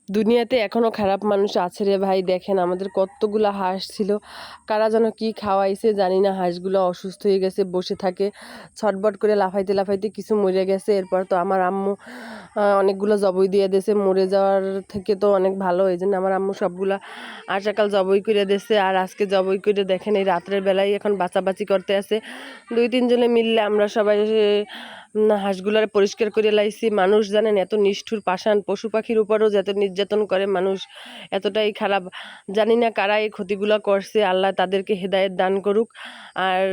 দুনিয়াতে এখনো খারাপ মানুষ আছে রে ভাই। দেখেন আমাদের কতগুলা হাঁস ছিল, কারা যেন কি খাওয়াইছে জানি না, হাঁসগুলো অসুস্থ হয়ে গেছে, বসে থাকে ছটবট করে লাফাইতে লাফাইতে, কিছু মরে গেছে। এরপর তো আমার আম্মু অনেকগুলো জবই দিয়ে দিয়েছে, মরে যাওয়ার থেকে তো অনেক ভালো, এই জন্য আমার আম্মু সবগুলা আশাকাল জবই করে দিয়েছে। আর আজকে জবই করে দেখেন এই রাত্রের বেলায় এখন বাঁচাবাচি করতে আছে, 2-3 জনে মিললে আমরা সবাই হাঁসগুলার পরিষ্কার করে লাইছি। মানুষ জানেন এত নিষ্ঠুর পাষাণ, পশু পাখির উপরও যত নির্যাতন করে মানুষ, এতটাই খারাপ। জানি না কারা এই ক্ষতিগুলো করছে, আল্লাহ তাদেরকে হেদায়েত দান করুক। আর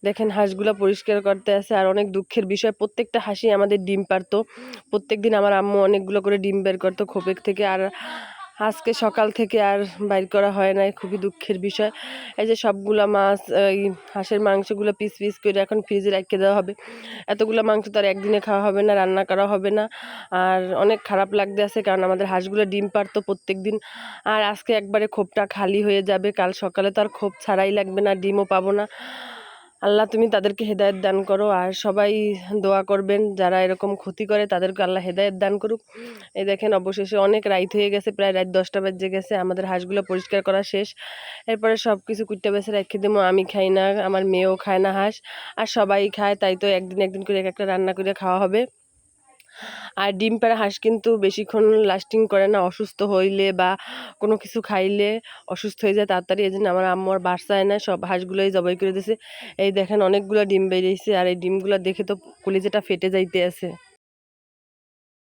দেখেন হাঁসগুলো পরিষ্কার করতে আছে। আর অনেক দুঃখের বিষয়, প্রত্যেকটা হাঁসই আমাদের ডিম পারতো, প্রত্যেক দিন আমার আম্মু অনেকগুলো করে ডিম বের করতো খোপের থেকে। আর আজকে সকাল থেকে আর বাইর করা হয় নাই, খুবই দুঃখের বিষয়। এই যে সবগুলা মাছ, এই হাঁসের মাংসগুলো পিস পিস করে এখন ফ্রিজে রেখে দেওয়া হবে। এতগুলো মাংস তো আর একদিনে খাওয়া হবে না, রান্না করা হবে না। আর অনেক খারাপ লাগতে আছে, কারণ আমাদের হাঁসগুলো ডিম পারতো প্রত্যেক দিন। আর আজকে একবারে খোপটা খালি হয়ে যাবে, কাল সকালে তো আর খোপ ছাড়াই লাগবে না, ডিমও পাবো না। আল্লাহ তুমি তাদেরকে হেদায়েত দান করো। আর সবাই দোয়া করবেন, যারা এরকম ক্ষতি করে তাদেরকে আল্লাহ হেদায়েত দান করুক। এই দেখেন অবশেষে অনেক রাত হয়ে গেছে, প্রায় রাত 10টা বেজে গেছে, আমাদের হাঁসগুলো পরিষ্কার করা শেষ। এরপরে সব কিছু কুটে বেছে রেখে দেবো। আমি খাই না, আমার মেয়েও খায় না হাঁস, আর সবাই খায়, তাই তো একদিন একদিন করে এক একটা রান্না করে খাওয়া হবে। আর ডিম পাড়া হাঁস কিন্তু বেশিক্ষণ লাস্টিং করে না, অসুস্থ হইলে বা কোনো কিছু খাইলে অসুস্থ হয়ে যায় তাড়াতাড়ি। এই জন্য আমার আম্মু আর বাসায় না, সব হাঁসগুলোই জবাই করে দিয়েছে। এই দেখেন অনেকগুলো ডিম বেরিয়েছে, আর এই ডিমগুলো দেখে তো কলিজাটা ফেটে যাইতে আছে।